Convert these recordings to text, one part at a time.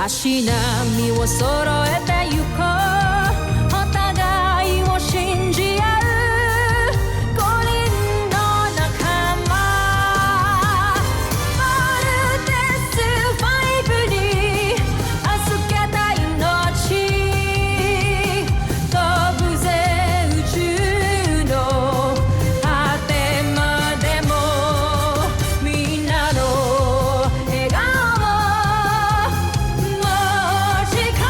足並みを揃えてゆこうお互いを信じ合う5人の仲間ボルテス5に預けた命飛ぶぜ宇宙の果てまでもみんなの笑顔持ち帰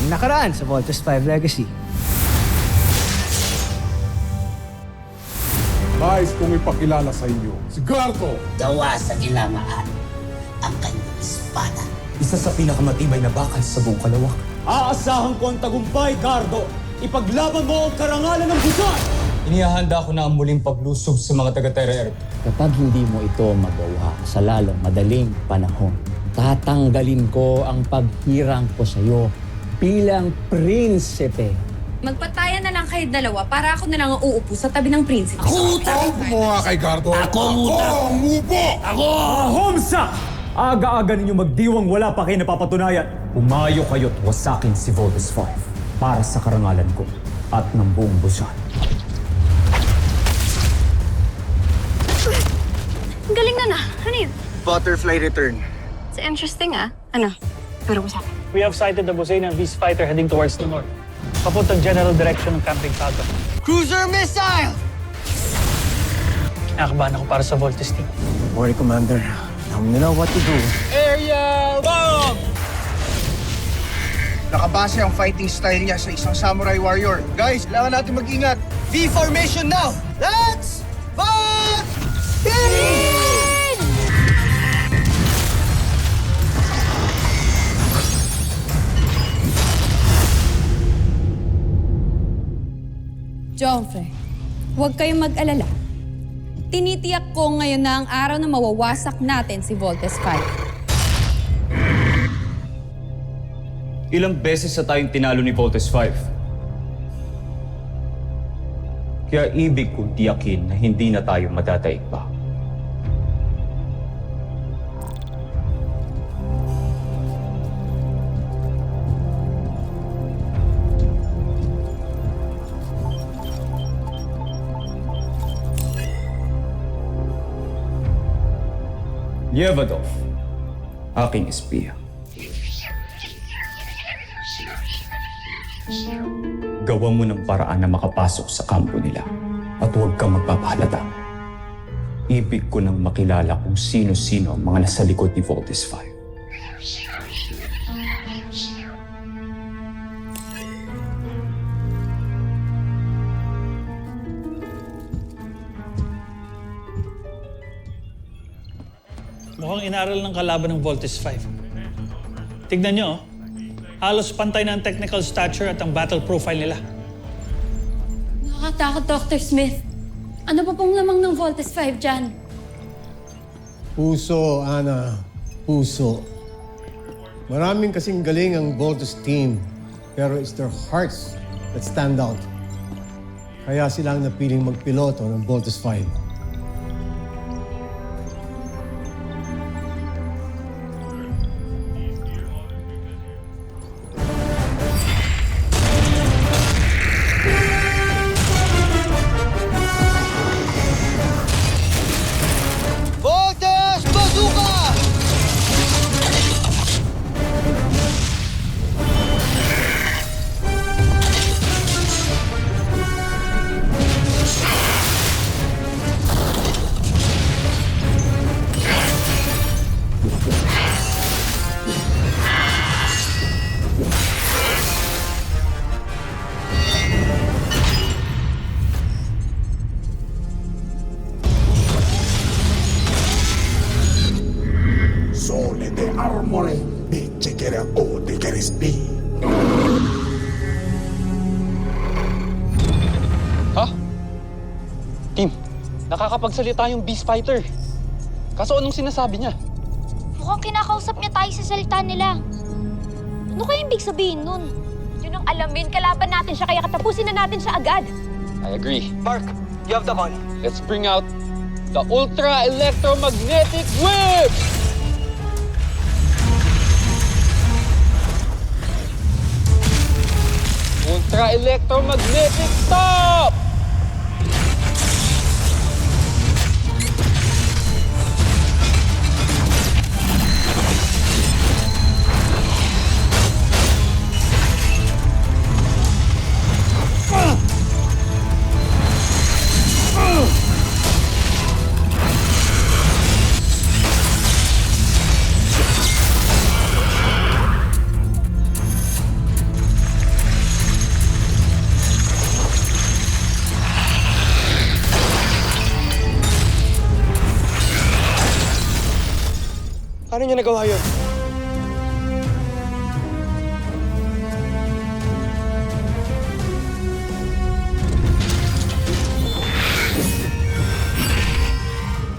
Nakaraan sa Voltes 5 Legacy. Nais kong ipakilala sa inyo si Gardo. Gawa sa ilamaan ang kanyang espada. Isa sa pinakamatibay na bakal sa buong kalawak. Aasahan ko ang tagumpay, Gardo. Ipaglaban mo ang karangalan ng busan! Inihahanda ko na ang muling paglusob sa mga taga-Terra. Kapag hindi mo ito magawa sa lalong madaling panahon, tatanggalin ko ang paghirang ko sa iyo bilang prinsipe. Magpatayan na lang kayo dalawa para ako na lang ang uupo sa tabi ng prinsipe. Tawag mo nga kay Gardo. Ako ang upo! Homsa! Aga-aga ninyo magdiwang wala pa kayo napapatunayan. Umayo kayo't wasakin si Voltes 5 para sa karangalan ko at ng buong busan. Ang galing na. Ano yun? Butterfly Return. It's interesting Ano? Pero ko sa akin. We have sighted the Bosanian Beast Fighter heading towards the north. Papuntang general direction ng Camping Falcon. Cruiser Missile! Nakakabahan ako para sa Voltes team. Don't worry, Commander. Now we know what to do. Aerial bomb! Nakabase ang fighting style niya sa isang samurai warrior. Guys, kailangan natin mag-ingat. V-formation now! Let's fight! Joffrey, huwag kayong mag-alala. Tinitiyak ko ngayon na ang araw na mawawasak natin si Voltes 5. Ilang beses na tayong tinalo ni Voltes 5. Kaya ibig kong tiyakin na hindi na tayo madadaig pa. Yevadov, aking espiya. Gawa mo ng paraan na makapasok sa kampo nila at huwag kang magpapahalata. Ibig ko nang makilala kung sino-sino ang mga nasa likod ni Voltes 5. Mukhang inaral ng kalaban ng Voltes 5. Tignan nyo, halos pantay na ang technical stature at ang battle profile nila. Nakakatakot, Dr. Smith. Ano pa pong lamang ng Voltes 5 dyan? Puso, Ana. Puso. Maraming kasing galing ang Voltes team, pero it's their hearts that stand out. Kaya sila ang napiling magpiloto ng Voltes 5. Voltes Bazooka! Solide armore, dice che era o di che respi. Team, nakakapagsalita yung Beast Fighter. Kaso anong sinasabi niya? Mukhang kinakausap niya tayo sa salita nila. Ano kaya ibig sabihin nun? Yun ang alamin, kalaban natin siya kaya katapusin na natin siya agad. I agree. Mark, you have the call. Let's bring out the Ultra Electromagnetic Whip! Ultra Electromagnetic Stop! Paano niya nagawa yun?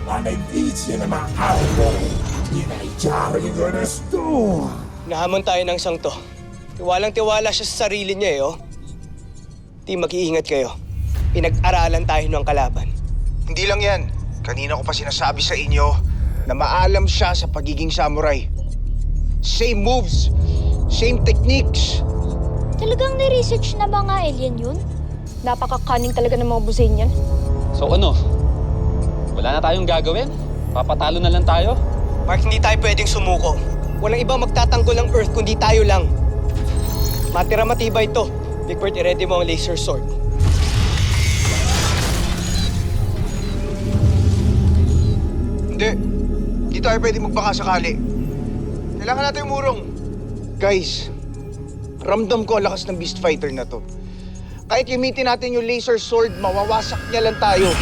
Maledizione ma armore. Dinaichari del resto. Nahamon tayo ng sangto. Tiwalang-tiwala siya sa sarili niya eh, oh. Di mag-iingat kayo. Pinag-aralan tayo ng kalaban. Hindi lang yan. Kanina ko pa sinasabi sa inyo na maalam siya sa pagiging samurai. Same moves, same techniques. Talagang ni-research na ba nga alien yun? Napaka-cunning talaga ng mga buzain yan. So ano? Wala na tayong gagawin? Papatalo na lang tayo? Mark, hindi tayo pwedeng sumuko. Walang ibang magtatanggol ng Earth kundi tayo lang. Matira matibay ito. Big Bird, i-ready mo ang laser sword. Hindi tayo pwede magbaka sakali. Kailangan natin umurong. Guys, ramdam ko ang lakas ng Beast Fighter na to. Kahit gamitin natin yung laser sword, mawawasak niya lang tayo.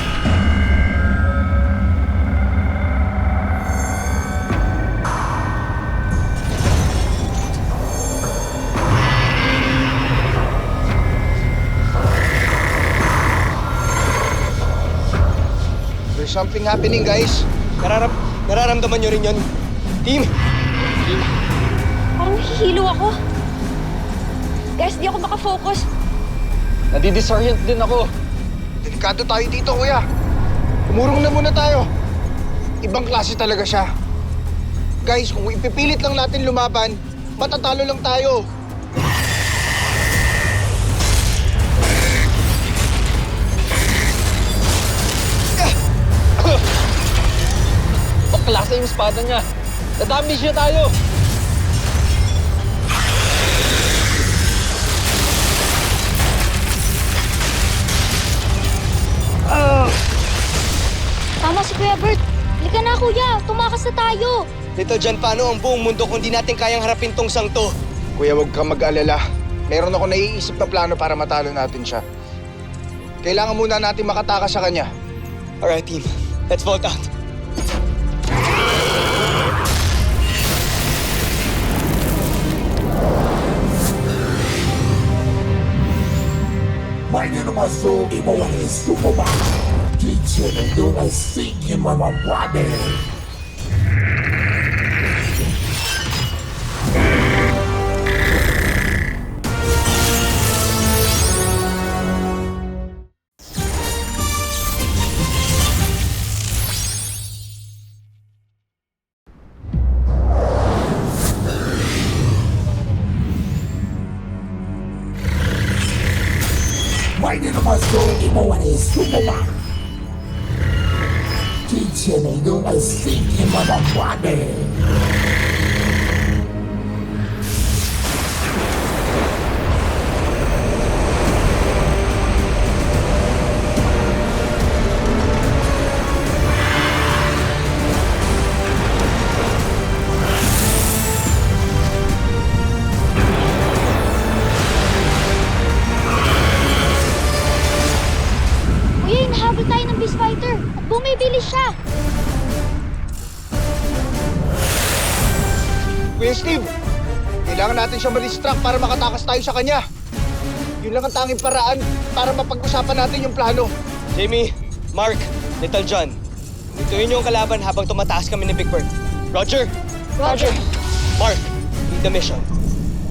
There's something happening, guys. Nararamdaman nyo rin yun. Team! Parang nahihilo ako. Guys, di ako makafocus. Nadidisorient din ako. Delikado tayo dito, kuya. Umurong na muna tayo. Ibang klase talaga siya. Guys, kung ipipilit lang natin lumaban, matatalo lang tayo. Klase yung espada niya. Nadamage niya tayo. Tama si Kuya Bert. Halika na, Kuya. Tumakas na tayo. Little John, paano ang buong mundo kung di natin kayang harapin tong sangto? Kuya, huwag kang mag-alala. Meron ako naiisip na plano para matalo natin siya. Kailangan muna natin makatakas sa kanya. Alright, team. Let's vote out. Meine Nummer so, imo ang istumo ba? Teacher na doon ay sige mga brother. Meine Nummer so, imo ang istumo ba? Teacher na doon ay sige mga brother. Kuya, hinahabol tayo ng Beast Fighter at bumibilis siya. Kuya Steve, kailangan natin siya ma-distract para makatakas tayo sa kanya. Yun lang ang tanging paraan para mapag-usapan natin yung plano. Jamie, Mark, Little John, ituin niyo ang kalaban habang tumataas kami ni Big Bird. Roger! Roger. Mark, lead the mission.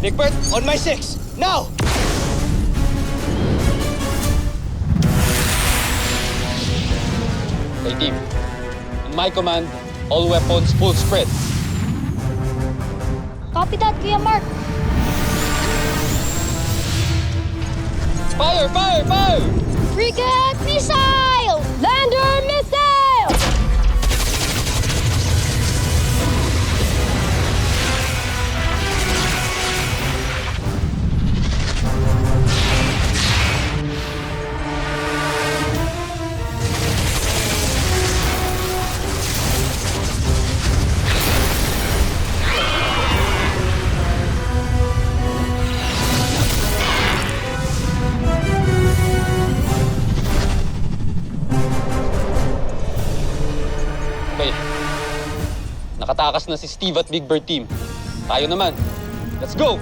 Rigbert, on my 6. Now! Okay, team. In my command, all weapons full spread. Copy that, Kuya Mark. Fire! Fire! Fire! Frigate missile! Lander missile! Okay. Nakatakas na si Steve at Big Bird team. Tayo naman. Let's go!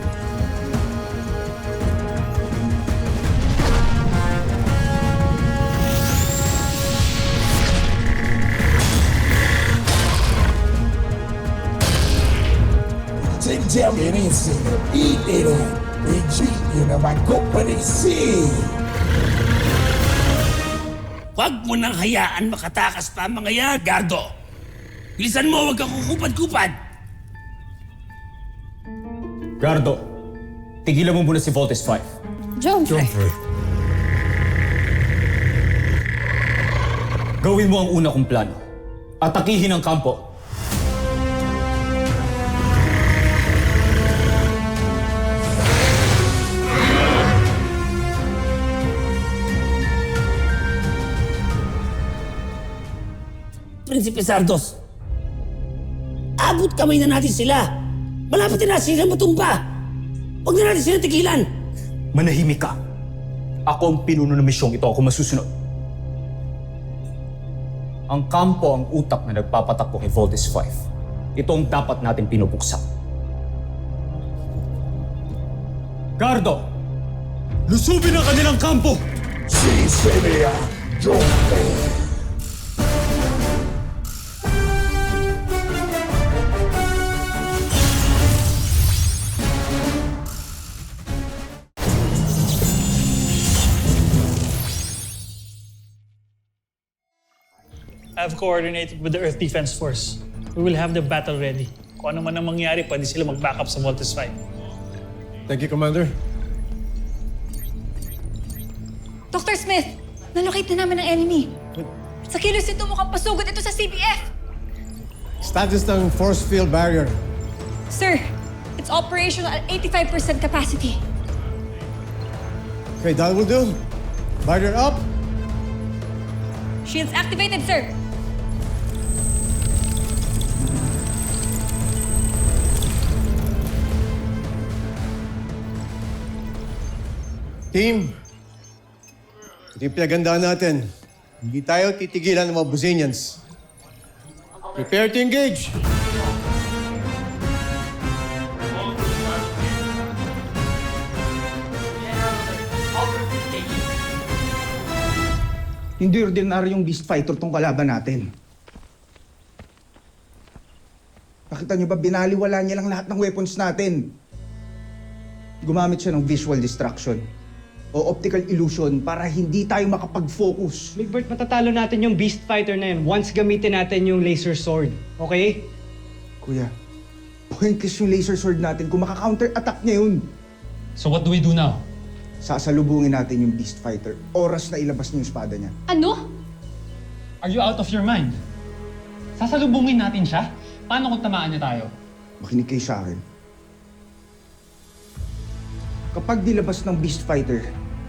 Tell me it ain't seen it. Eat it up. They cheat you know my company see. Huwag mo nang hayaan makatakas pa ang mga yan, Gardo. Bilisan mo, huwag kang kukupad-kupad. Gardo, tigilan mo muna si Voltes 5. Jomfrey. Gawin mo ang una kong plano. Atakihin ang kampo. Prinsipe Sardos, abot kamay na natin sila. Malapit na sila matumba. Huwag na natin sila tigilan. Manahimik ka. Ako ang pinuno ng misyong ito. Ako masusunod. Ang kampo ang utak na nagpapatakbo kay Voltes 5. Ito ang dapat natin pinupuksa. Gardo! Lusubin ang kanilang kampo! Si Celia, Joe. I've coordinated with the Earth Defense Force. We will have the battle ready. Kung ano man ang mangyari, pwede sila mag-backup sa Voltes 5. Thank you, Commander. Dr. Smith, nalocate na namin ang enemy. Sa kilos ito mukhang pasugod ito sa CBF. Status ng force field barrier. Sir, it's operational at 85% capacity. Okay, that will do. Barrier up. Shields activated, sir. Team, ito yung pinagandaan natin. Hindi tayo titigilan ng mga Buzinians. Prepare to engage. Hindi ordinaryong beast fighter tong kalaban natin. Nakita niyo ba, binaliwala niya lang lahat ng weapons natin. Gumamit siya ng visual distraction o optical illusion para hindi tayo makapag-focus. Big Bird, matatalo natin yung beast fighter na yun once gamitin natin yung laser sword. Okay? Kuya, pointless yung laser sword natin kung maka-counter-attack niya yun. So what do we do now? Sasalubungin natin yung beast fighter. Oras na ilabas niya yung espada niya. Ano? Are you out of your mind? Sasalubungin natin siya? Paano kung tamaan niya tayo? Makinig kayo sa akin. Kapag nilabas ng beast fighter,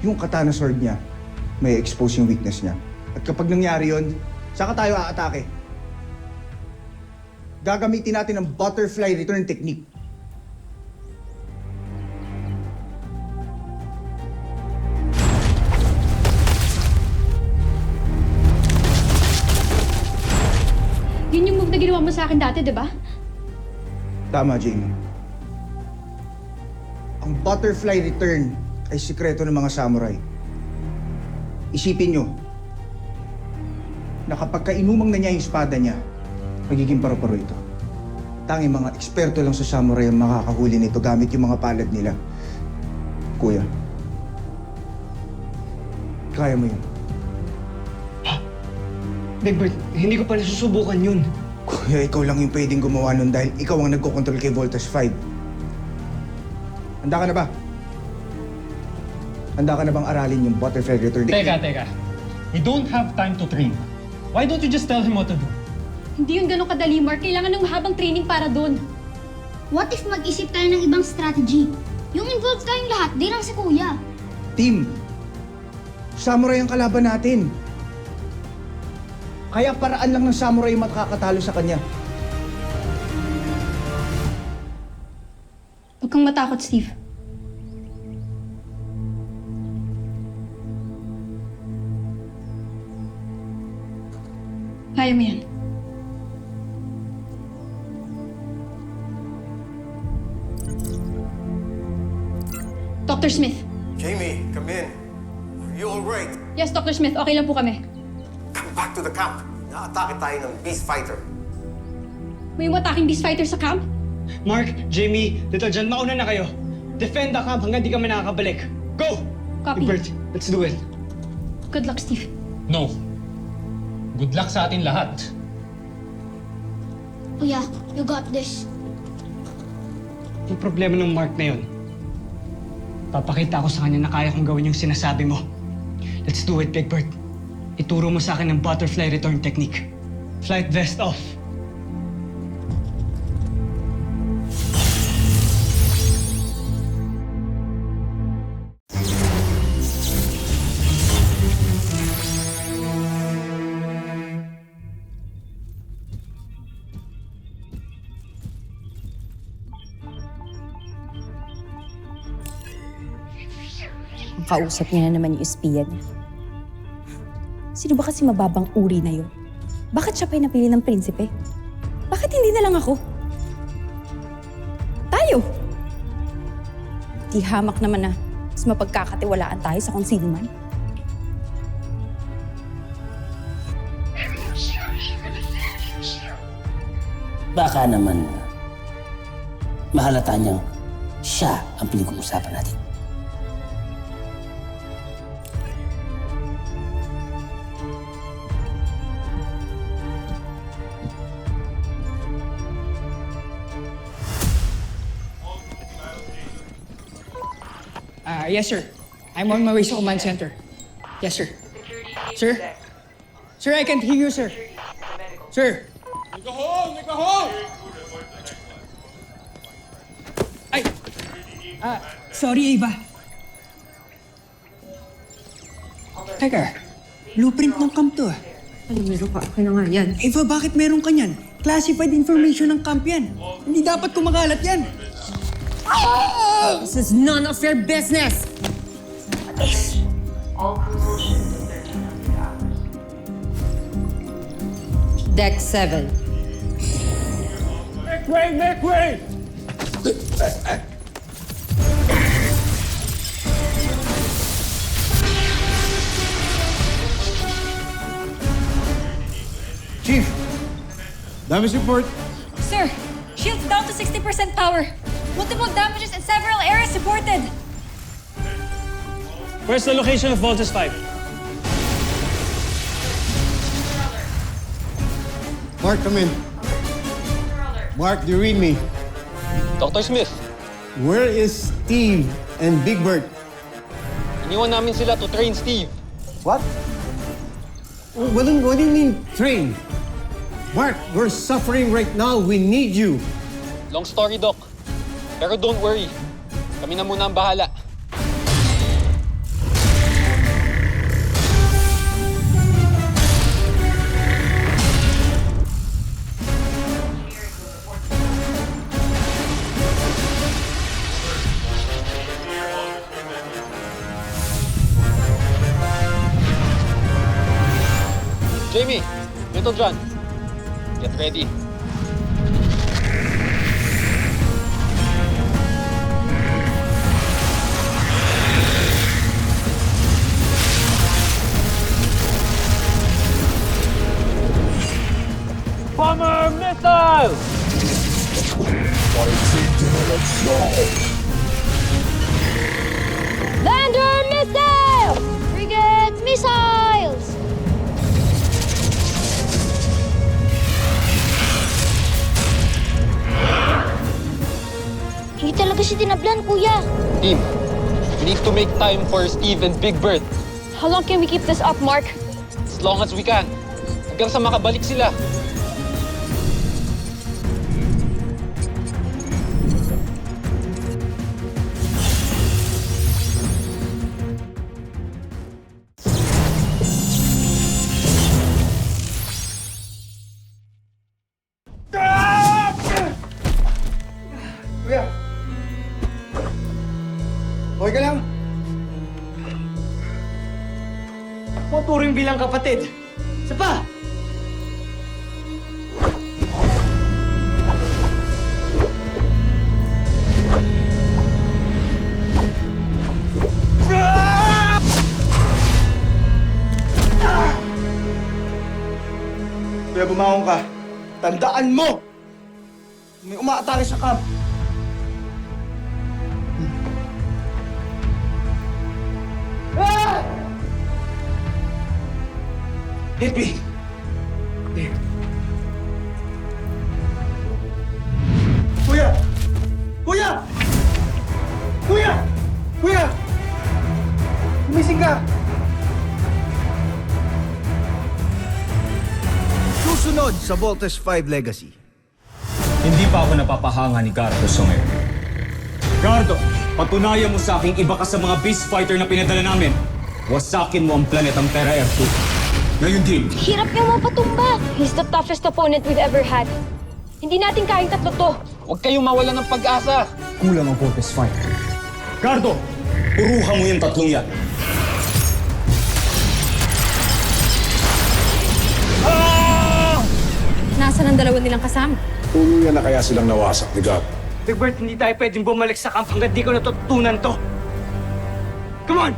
yung katana sword niya, may expose yung weakness niya. At kapag nangyari yun, saka tayo aatake. Gagamitin natin ang butterfly return technique. Yun yung move na ginawa mo sa akin dati, di ba? Tama, Jamie. Ang butterfly return ay sikreto ng mga samurai. Isipin nyo, na kapag kainumang na niya yung espada niya, magiging paru-paro ito. Tanging mga eksperto lang sa samurai ang makakahuli nito gamit yung mga palad nila. Kuya, kaya mo yun. Big Bird, hindi ko pa nasusubukan yun. Kuya, ikaw lang yung pwedeng gumawa nun dahil ikaw ang nagkocontrol kay Voltage 5. Handa ka na ba? Handa ka na bang aralin yung butterfly return? Teka. We don't have time to train. Why don't you just tell him what to do? Hindi yun ganun kadali, Mark. Kailangan ng mahabang training para doon. What if mag-isip tayo ng ibang strategy? Yung involved tayong lahat, di lang si Kuya. Team, samurai ang kalaban natin. Kaya paraan lang ng samurai makakatalo sa kanya. Huwag kang matakot, Steve. Kaya mo yan. Dr. Smith. Jamie, come in. Are you all right? Yes, Dr. Smith. Okay lang po kami. Come back to the camp. Naatake tayo ng beast fighter. May umataking beast fighter sa camp? Mark, Jamie, Little John, mauna na kayo. Defend the camp hanggang di kami nakakabalik. Go! Copy. Big Bird, let's do it. Good luck, Steve. No. Good luck sa atin lahat. Kuya, you got this. Yung problema ng Mark na yun, papakita ko sa kanya na kaya kong gawin yung sinasabi mo. Let's do it, Big Bird. Ituro mo sa akin ang butterfly return technique. Flight vest off. Ang kausap niya na naman yung espiya niya. Sino ba kasi mababang uri na yun? Bakit siya pa yung napili ng prinsipe? Bakit hindi na lang ako? Tayo! Di hamak naman na mas mapagkakatiwalaan tayo sa kung sino man. Baka naman mahalata niyang siya ang pinag-uusapan natin. Yes, sir. I'm on my way sa command center. Yes, sir. Sir? Sir, I can't hear you, sir. Sir! Ay! Sorry, Ava. Teka, blueprint ng camp to. Ano, meron ka? Akin na nga yan. Ava, bakit meron ka niyan? Classified information ng camp yan. Hindi dapat kumakalat yan. This is none of your business! Deck 7. Make way! Chief, damage report. Sir, shield's down to 60% power. Multiple damages in several areas reported. Where's the location of Voltus 5? Mark, come in. Mark, do you read me? Dr. Smith, Where is Steve and Big Bird? iniwan namin sila to train Steve. What? What do you mean, train? Mark, we're suffering right now. We need you. Long story, Doc. Pero don't worry. Kami na muna ang bahala. Jamie, Little John, get ready. Bomber missile! Fighting generation! Lander missile! Frigate missiles! Hindi talaga siya tinablan, kuya. Team, we need to make time for Steve and Big Bird. How long can we keep this up, Mark? As long as we can. Hanggang sa makabalik sila. Kuya! Okay ka lang? Maturing bilang kapatid. Isa pa! Kuya, bumangon ka. Tandaan mo! May umaatake sa camp. Hit me! There. Kuya! Kuya! Kuya! Kuya! Gumising ka! Susunod sa Voltes 5 Legacy. Hindi pa ako napapahanga ni Gardo sa ngayon. Gardo, patunayan mo sa akin iba ka sa mga beast fighter na pinadala namin. Wasakin mo ang planetang Terra Air 2. Ngayon din. Hirap niya mapatumba. He's the toughest opponent we've ever had. Hindi natin kayang tatlo to. Huwag kayong mawala ng pag-asa. Kulang ang Voltes 5. Gardo, puruhan mo yung tatlong yan. Nasaan ang dalawa nilang kasama? Tuluyan na kaya silang nawasak ni God. Big Bird, hindi tayo pwedeng bumalik sa camp hanggang di ko natutunan to. Come on!